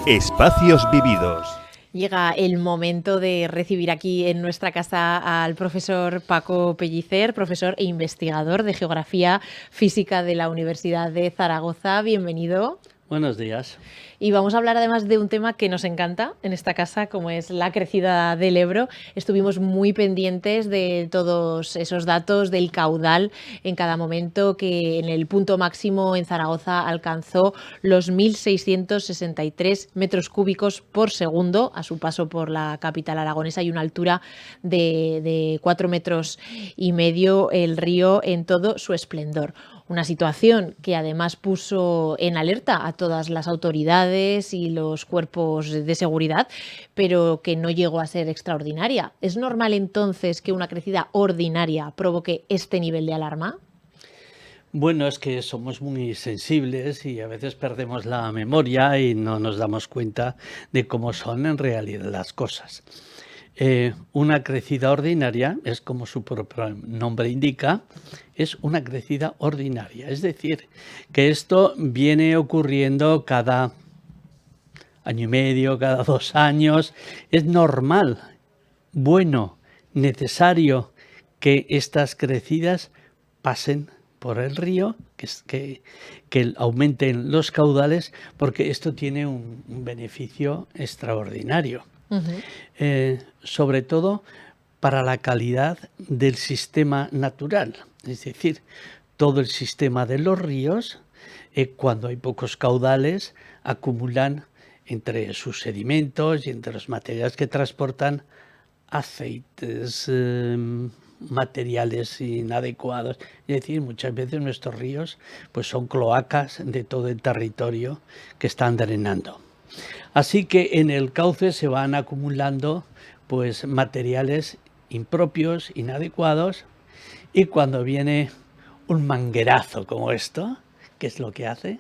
Espacios vividos. Llega el momento de recibir aquí en nuestra casa al profesor Paco Pellicer, profesor e investigador de Geografía Física de la Universidad de Zaragoza. Bienvenido. Buenos días. Y vamos a hablar además de un tema que nos encanta en esta casa, como es la crecida del Ebro. Estuvimos muy pendientes de todos esos datos del caudal en cada momento, que en el punto máximo en Zaragoza alcanzó los 1.663 metros cúbicos por segundo a su paso por la capital aragonesa y una altura de 4,5 metros el río en todo su esplendor. Una situación que además puso en alerta a todas las autoridades y los cuerpos de seguridad, pero que no llegó a ser extraordinaria. ¿Es normal entonces que una crecida ordinaria provoque este nivel de alarma? Bueno, es que somos muy sensibles y a veces perdemos la memoria y no nos damos cuenta de cómo son en realidad las cosas. Una crecida ordinaria es, como su propio nombre indica, es una crecida ordinaria. Es decir, que esto viene ocurriendo cada año y medio, cada 2 años. Es normal, bueno, necesario que estas crecidas pasen por el río, que aumenten los caudales, porque esto tiene un beneficio extraordinario. Sobre todo para la calidad del sistema natural, es decir, todo el sistema de los ríos, cuando hay pocos caudales, acumulan entre sus sedimentos y entre los materiales que transportan aceites, materiales inadecuados. Es decir, muchas veces nuestros ríos pues son cloacas de todo el territorio que están drenando. Así que en el cauce se van acumulando pues materiales impropios, inadecuados, y cuando viene un manguerazo como esto, ¿qué es lo que hace?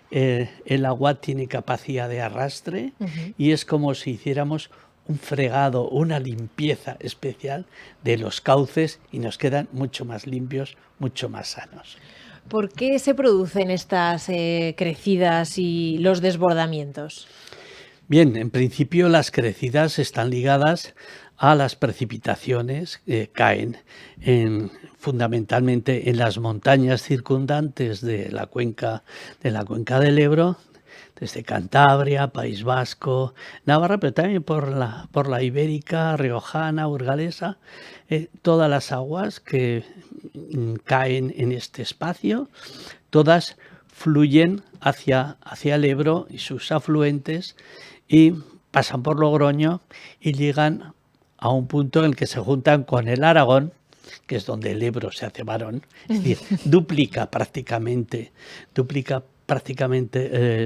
El agua tiene capacidad de arrastre y es como si hiciéramos un fregado, una limpieza especial de los cauces y nos quedan mucho más limpios, mucho más sanos. ¿Por qué se producen estas crecidas y los desbordamientos? Bien, en principio las crecidas están ligadas a las precipitaciones que caen fundamentalmente en las montañas circundantes de la cuenca del Ebro, desde Cantabria, País Vasco, Navarra, pero también por la ibérica, riojana, burgalesa, todas las aguas que caen en este espacio, todas fluyen hacia el Ebro y sus afluentes y pasan por Logroño y llegan a un punto en el que se juntan con el Aragón, que es donde el Ebro se hace varón, es decir, duplica prácticamente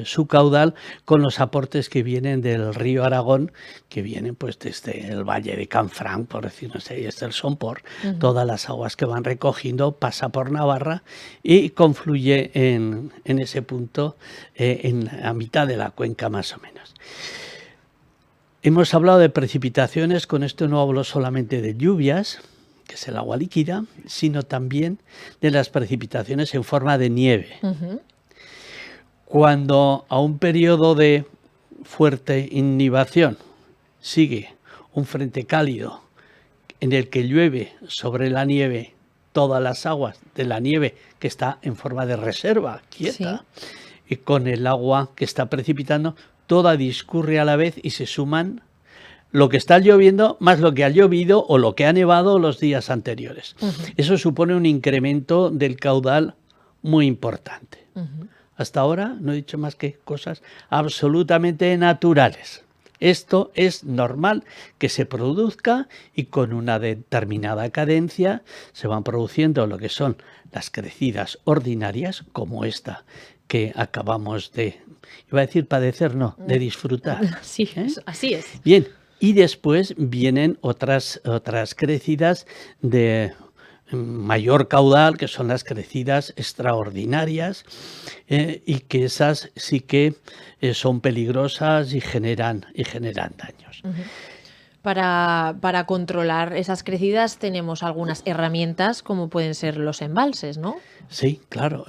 su caudal con los aportes que vienen del río Aragón, que vienen pues desde el valle de Canfranc, por decirlo así, desde el Somport. Todas las aguas que van recogiendo pasa por Navarra y confluye en ese punto, en la mitad de la cuenca más o menos. Hemos hablado de precipitaciones, con esto no hablo solamente de lluvias, que es el agua líquida, sino también de las precipitaciones en forma de nieve. Cuando a un periodo de fuerte innivación sigue un frente cálido en el que llueve sobre la nieve todas las aguas de la nieve que está en forma de reserva, quieta, y con el agua que está precipitando, toda discurre a la vez y se suman lo que está lloviendo más lo que ha llovido o lo que ha nevado los días anteriores. Eso supone un incremento del caudal muy importante. Hasta ahora no he dicho más que cosas absolutamente naturales. Esto es normal que se produzca y con una determinada cadencia se van produciendo lo que son las crecidas ordinarias, como esta que acabamos de, iba a decir padecer, no, de disfrutar. Sí, así es. Bien, y después vienen otras crecidas de mayor caudal, que son las crecidas extraordinarias, y que esas sí que son peligrosas y generan daños. Para controlar esas crecidas tenemos algunas herramientas, como pueden ser los embalses, ¿no? Sí, claro.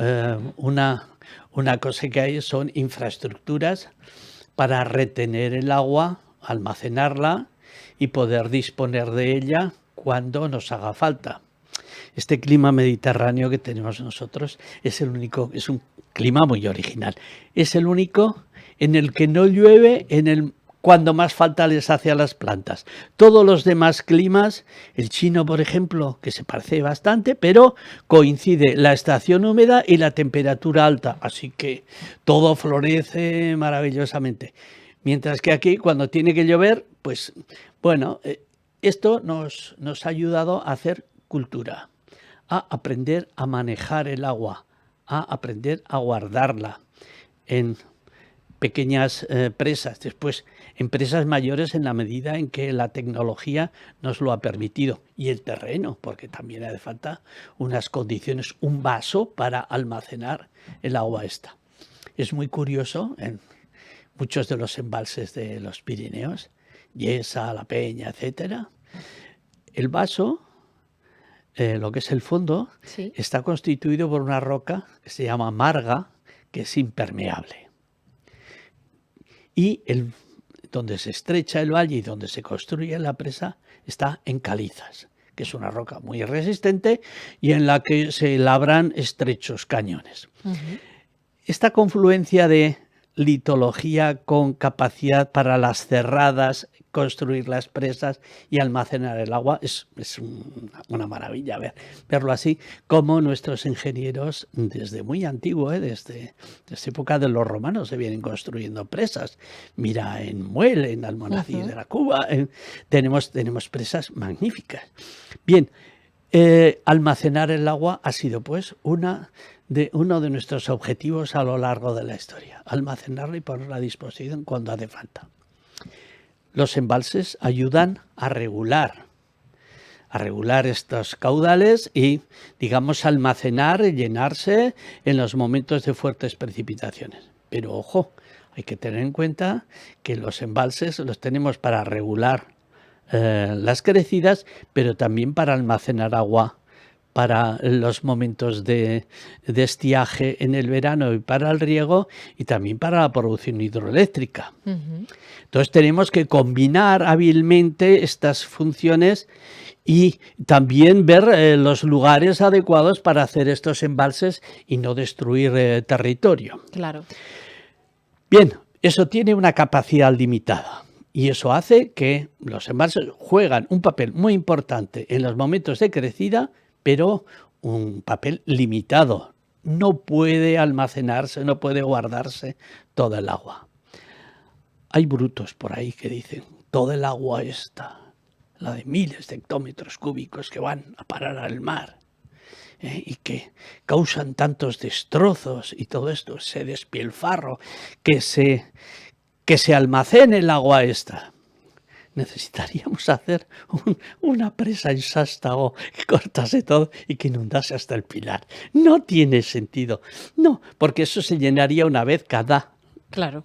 Una cosa que hay son infraestructuras para retener el agua, almacenarla y poder disponer de ella cuando nos haga falta. Este clima mediterráneo que tenemos nosotros es el único, es un clima muy original. Es el único en el que no llueve cuando más falta les hace a las plantas. Todos los demás climas, el chino, por ejemplo, que se parece bastante, pero coincide la estación húmeda y la temperatura alta, así que todo florece maravillosamente. Mientras que aquí, cuando tiene que llover, pues bueno, esto nos ha ayudado a hacer cultura, a aprender a manejar el agua, a aprender a guardarla en pequeñas presas, después en presas mayores en la medida en que la tecnología nos lo ha permitido, y el terreno, porque también hace falta unas condiciones, un vaso para almacenar el agua esta. Es muy curioso, en muchos de los embalses de los Pirineos, Yesa, La Peña, etcétera, el vaso, lo que es el fondo, Sí. está constituido por una roca que se llama marga, que es impermeable. Y donde se estrecha el valle y donde se construye la presa está en calizas, que es una roca muy resistente y en la que se labran estrechos cañones. Esta confluencia de litología con capacidad para las cerradas, construir las presas y almacenar el agua es una maravilla verlo así, como nuestros ingenieros desde muy antiguo, desde época de los romanos se vienen construyendo presas. Mira en Muel, en Almonacid de la Cuba, tenemos presas magníficas. Bien, almacenar el agua ha sido pues uno de nuestros objetivos a lo largo de la historia, almacenarla y ponerla a disposición cuando hace falta. Los embalses ayudan a regular estos caudales y, digamos, almacenar y llenarse en los momentos de fuertes precipitaciones. Pero ojo, hay que tener en cuenta que los embalses los tenemos para regular las crecidas, pero también para almacenar agua para los momentos de estiaje en el verano y para el riego y también para la producción hidroeléctrica. Entonces tenemos que combinar hábilmente estas funciones y también ver los lugares adecuados para hacer estos embalses y no destruir territorio. Claro. Bien, eso tiene una capacidad limitada. Y eso hace que los embalses juegan un papel muy importante en los momentos de crecida, pero un papel limitado. No puede almacenarse, no puede guardarse toda el agua. Hay brutos por ahí que dicen, toda el agua esta, la de miles de hectómetros cúbicos que van a parar al mar, y que causan tantos destrozos y todo esto, ese despilfarro, que se almacene el agua esta. Necesitaríamos hacer una presa en Sástago que cortase todo y que inundase hasta el Pilar. No tiene sentido. No, porque eso se llenaría una vez cada... Claro,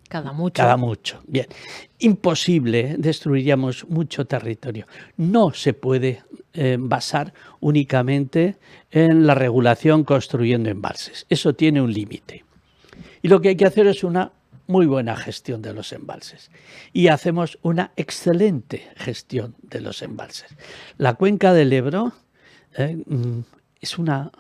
cada mucho. Cada mucho. Bien. Imposible, destruiríamos mucho territorio. No se puede basar únicamente en la regulación construyendo embalses. Eso tiene un límite. Y lo que hay que hacer es una muy buena gestión de los embalses. Y hacemos una excelente gestión de los embalses. La cuenca del Ebro es una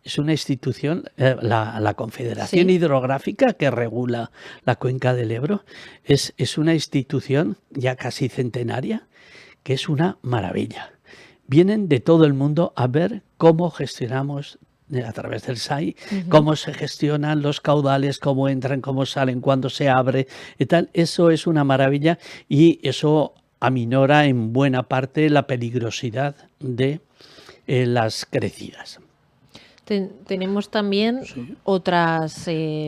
institución, la Confederación Hidrográfica que regula la cuenca del Ebro, es una institución ya casi centenaria, que es una maravilla. Vienen de todo el mundo a ver cómo gestionamos a través del SAI, cómo se gestionan los caudales, cómo entran, cómo salen, cuándo se abre y tal. Eso es una maravilla y eso aminora en buena parte la peligrosidad de las crecidas. Tenemos también otras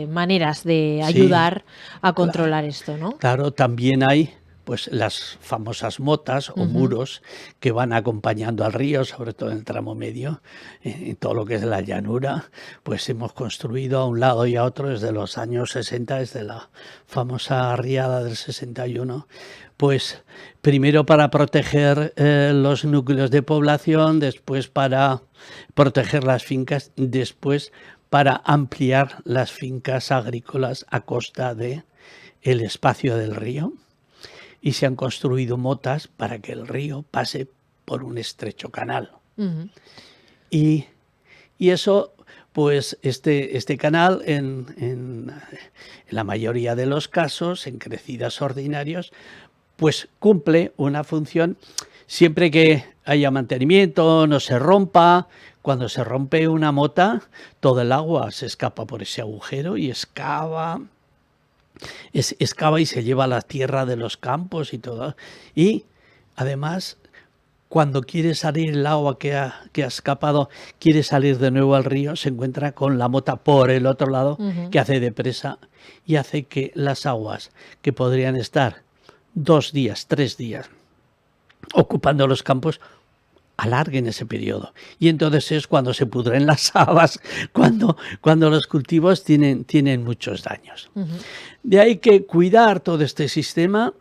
maneras de ayudar a controlar esto, ¿no? Claro, también hay pues las famosas motas o muros que van acompañando al río, sobre todo en el tramo medio, en todo lo que es la llanura, pues hemos construido a un lado y a otro desde los años 60, desde la famosa riada del 61, pues primero para proteger los núcleos de población, después para proteger las fincas, después para ampliar las fincas agrícolas a costa de el espacio del río y se han construido motas para que el río pase por un estrecho canal. Y eso, pues este canal en la mayoría de los casos, en crecidas ordinarios, pues cumple una función siempre que haya mantenimiento, no se rompa. Cuando se rompe una mota, todo el agua se escapa por ese agujero y excava y se lleva la tierra de los campos y todo. Y además, cuando quiere salir el agua que ha escapado, quiere salir de nuevo al río, se encuentra con la mota por el otro lado, que hace de presa y hace que las aguas que podrían estar 2 días, 3 días ocupando los campos, alarguen ese periodo. Y entonces es cuando se pudren las habas, cuando los cultivos tienen muchos daños. De ahí que cuidar todo este sistema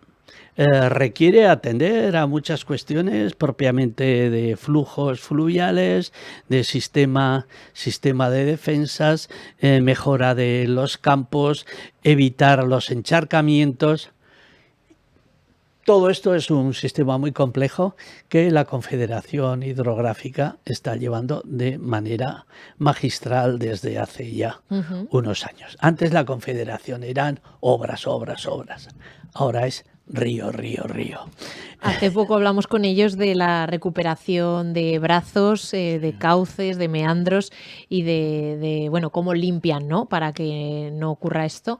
requiere atender a muchas cuestiones propiamente de flujos fluviales, de sistema de defensas, mejora de los campos, evitar los encharcamientos. Todo esto es un sistema muy complejo que la Confederación Hidrográfica está llevando de manera magistral desde hace ya unos años. Antes la Confederación eran obras. Ahora es río. Hace poco hablamos con ellos de la recuperación de brazos, de cauces, de meandros y de bueno, cómo limpian, ¿no? Para que no ocurra esto.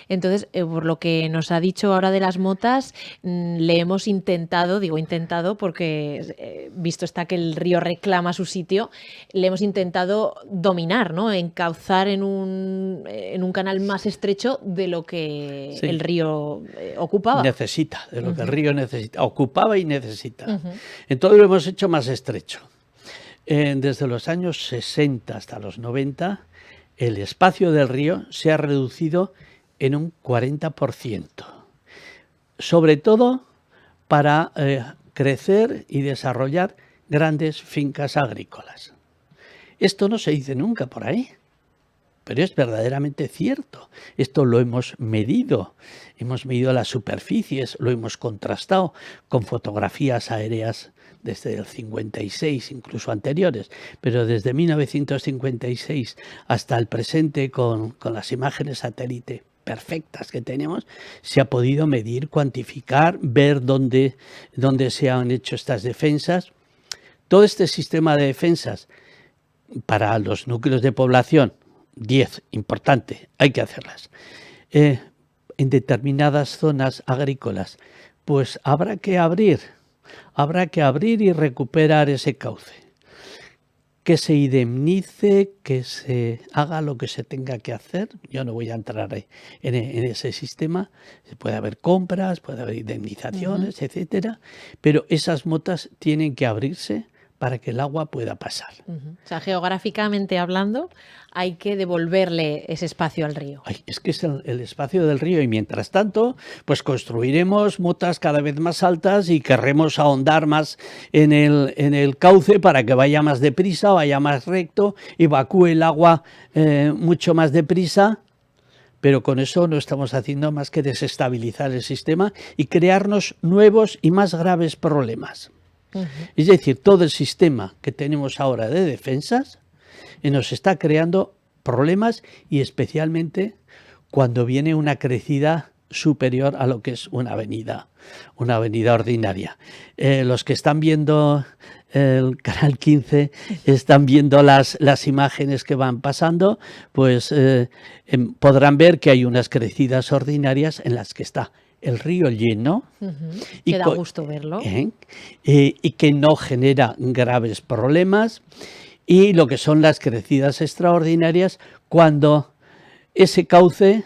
Entonces, por lo que nos ha dicho ahora de las motas, le hemos intentado, digo intentado porque visto está que el río reclama su sitio, le hemos intentado dominar, ¿no? Encauzar en un canal más estrecho de lo que el río ocupaba. Necesita, de lo que el río necesita, ocupaba y necesita. Entonces lo hemos hecho más estrecho. Desde los años 60 hasta los 90, el espacio del río se ha reducido en un 40%, sobre todo para crecer y desarrollar grandes fincas agrícolas. Esto no se dice nunca por ahí, pero es verdaderamente cierto. Esto lo hemos medido las superficies, lo hemos contrastado con fotografías aéreas desde el 56, incluso anteriores, pero desde 1956 hasta el presente con las imágenes satélite perfectas que tenemos, se ha podido medir, cuantificar, ver dónde se han hecho estas defensas. Todo este sistema de defensas para los núcleos de población, 10, importante, hay que hacerlas. En determinadas zonas agrícolas, pues habrá que abrir y recuperar ese cauce. Que se indemnice, que se haga lo que se tenga que hacer. Yo no voy a entrar en ese sistema. Puede haber compras, puede haber indemnizaciones, etcétera, pero esas motas tienen que abrirse para que el agua pueda pasar. O sea, geográficamente hablando, hay que devolverle ese espacio al río. Es que es el espacio del río y mientras tanto, pues construiremos motas cada vez más altas y querremos ahondar más en el cauce para que vaya más deprisa, vaya más recto, evacúe el agua mucho más deprisa. Pero con eso no estamos haciendo más que desestabilizar el sistema y crearnos nuevos y más graves problemas. Es decir, todo el sistema que tenemos ahora de defensas nos está creando problemas y especialmente cuando viene una crecida superior a lo que es una avenida ordinaria. Los que están viendo el canal 15 están viendo las imágenes que van pasando, pues podrán ver que hay unas crecidas ordinarias en las que está el río lleno, que da gusto verlo, y que no genera graves problemas, y lo que son las crecidas extraordinarias cuando ese cauce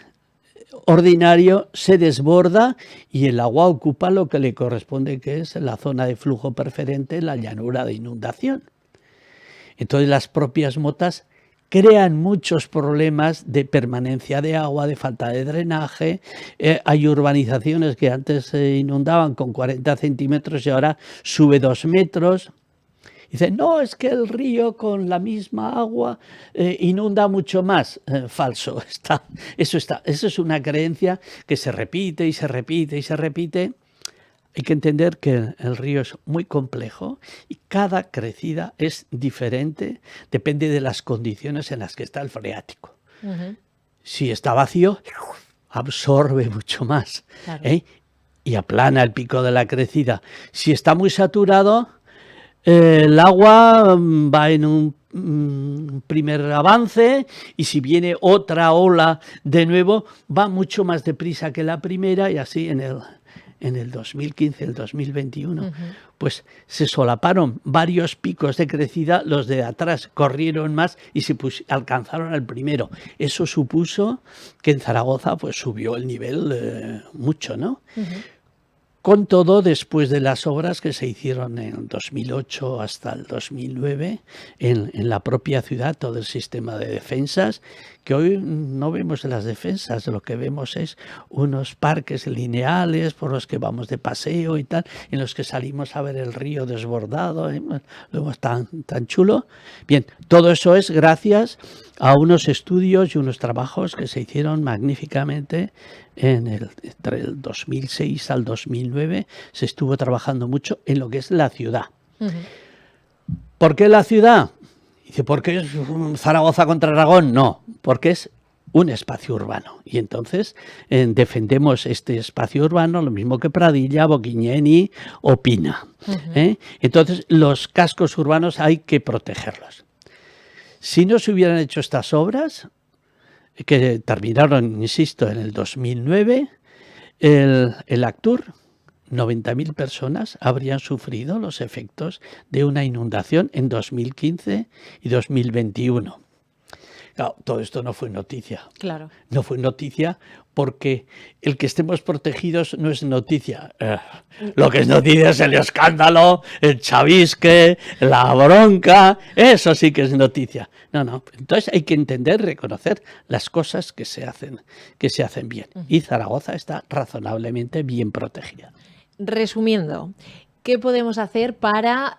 ordinario se desborda y el agua ocupa lo que le corresponde, que es la zona de flujo preferente, la llanura de inundación. Entonces las propias motas crean muchos problemas de permanencia de agua, de falta de drenaje. Hay urbanizaciones que antes se inundaban con 40 centímetros y ahora sube 2 metros. Dicen, no, es que el río con la misma agua inunda mucho más. Falso, eso es una creencia que se repite y se repite y se repite. Hay que entender que el río es muy complejo y cada crecida es diferente, depende de las condiciones en las que está el freático. Si está vacío, absorbe mucho más, Claro. y aplana el pico de la crecida. Si está muy saturado, el agua va en un primer avance, y si viene otra ola de nuevo, va mucho más deprisa que la primera, y así en el 2015, el 2021, pues se solaparon varios picos de crecida, los de atrás corrieron más y alcanzaron al primero. Eso supuso que en Zaragoza pues subió el nivel mucho, ¿no? Con todo, después de las obras que se hicieron en el 2008 hasta el 2009, en la propia ciudad, todo el sistema de defensas, que hoy no vemos las defensas, lo que vemos es unos parques lineales por los que vamos de paseo y tal, en los que salimos a ver el río desbordado, luego tan chulo. Bien, todo eso es gracias a unos estudios y unos trabajos que se hicieron magníficamente entre el 2006 al 2009. Se estuvo trabajando mucho en lo que es la ciudad. ¿Por qué la ciudad? Dice, ¿por qué es Zaragoza contra Aragón? No, porque es un espacio urbano. Y entonces defendemos este espacio urbano, lo mismo que Pradilla, Boquiñeni o Pina. Entonces, los cascos urbanos hay que protegerlos. Si no se hubieran hecho estas obras, que terminaron, insisto, en el 2009, el Actur, 90.000 personas habrían sufrido los efectos de una inundación en 2015 y 2021. Claro, todo esto no fue noticia. Claro. No fue noticia porque el que estemos protegidos no es noticia. Lo que es noticia es el escándalo, el chavisque, la bronca. Eso sí que es noticia. No. Entonces hay que entender, reconocer las cosas que se hacen bien. Y Zaragoza está razonablemente bien protegida. Resumiendo, ¿qué podemos hacer para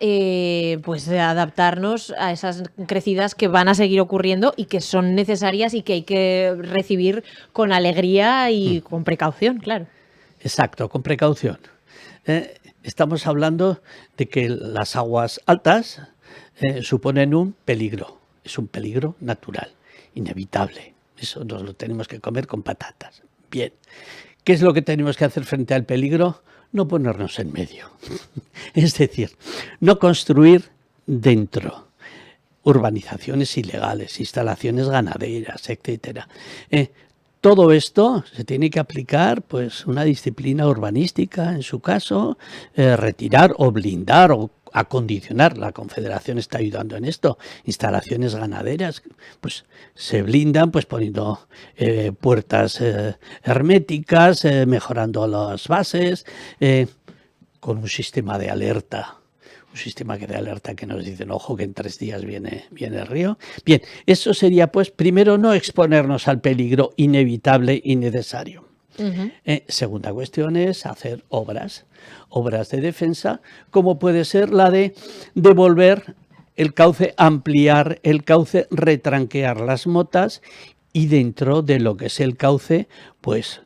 pues adaptarnos a esas crecidas que van a seguir ocurriendo y que son necesarias y que hay que recibir con alegría y con precaución, claro? Exacto, con precaución. Estamos hablando de que las aguas altas suponen un peligro. Es un peligro natural, inevitable. Eso nos lo tenemos que comer con patatas. Bien. ¿Qué es lo que tenemos que hacer frente al peligro? No ponernos en medio. Es decir, no construir dentro urbanizaciones ilegales, instalaciones ganaderas, etcétera. Todo esto se tiene que aplicar, pues, una disciplina urbanística, en su caso, retirar o blindar o acondicionar. La Confederación está ayudando en esto. Instalaciones ganaderas, pues se blindan, pues poniendo puertas herméticas, mejorando las bases, con un sistema de alerta. Un sistema de alerta que nos dicen, ojo, que en 3 días viene el río. Bien, eso sería, pues, primero, no exponernos al peligro inevitable y necesario. Segunda cuestión es hacer obras de defensa, como puede ser la de devolver el cauce, ampliar el cauce, retranquear las motas y dentro de lo que es el cauce, pues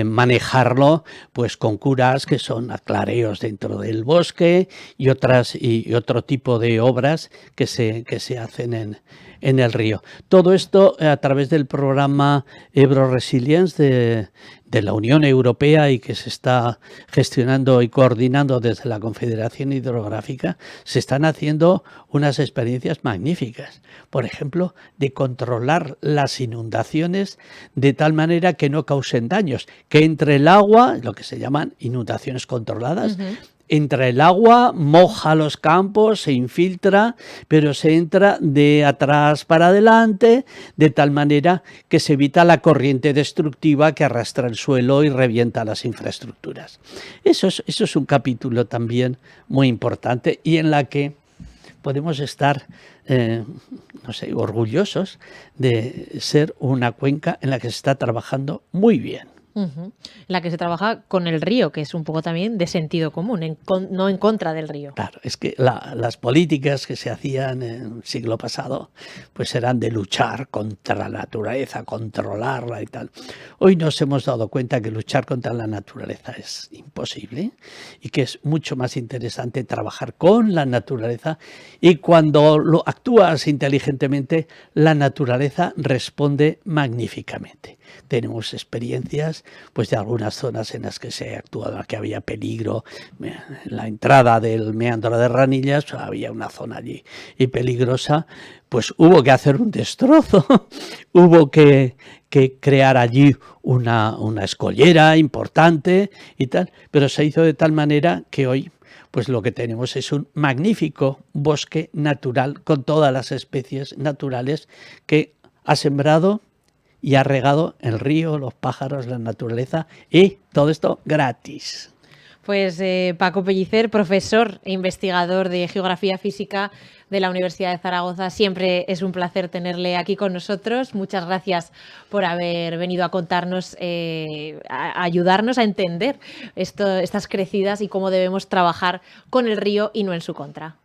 manejarlo pues con curas que son aclareos dentro del bosque y otro tipo de obras que se hacen en el río. Todo esto a través del programa Ebro Resilience de la Unión Europea y que se está gestionando y coordinando desde la Confederación Hidrográfica, se están haciendo unas experiencias magníficas. Por ejemplo, de controlar las inundaciones de tal manera que no causen daños, que entre el agua, lo que se llaman inundaciones controladas, entra el agua, moja los campos, se infiltra, pero se entra de atrás para adelante, de tal manera que se evita la corriente destructiva que arrastra el suelo y revienta las infraestructuras. Eso es un capítulo también muy importante y en la que podemos estar orgullosos de ser una cuenca en la que se está trabajando muy bien. Ujú. La que se trabaja con el río, que es un poco también de sentido común, no en contra del río. Claro, es que las políticas que se hacían en el siglo pasado, pues eran de luchar contra la naturaleza, controlarla y tal. Hoy nos hemos dado cuenta que luchar contra la naturaleza es imposible y que es mucho más interesante trabajar con la naturaleza, y cuando lo actúas inteligentemente, la naturaleza responde magníficamente. Tenemos experiencias pues de algunas zonas en las que se ha actuado, que había peligro. En la entrada del meandro de Ranillas pues, había una zona allí y peligrosa, pues hubo que hacer un destrozo, hubo que crear allí una escollera importante y tal, pero se hizo de tal manera que hoy pues lo que tenemos es un magnífico bosque natural con todas las especies naturales que ha sembrado y ha regado el río, los pájaros, la naturaleza, y todo esto gratis. Pues Paco Pellicer, profesor e investigador de Geografía Física de la Universidad de Zaragoza, siempre es un placer tenerle aquí con nosotros. Muchas gracias por haber venido a contarnos, a ayudarnos a entender estas crecidas y cómo debemos trabajar con el río y no en su contra.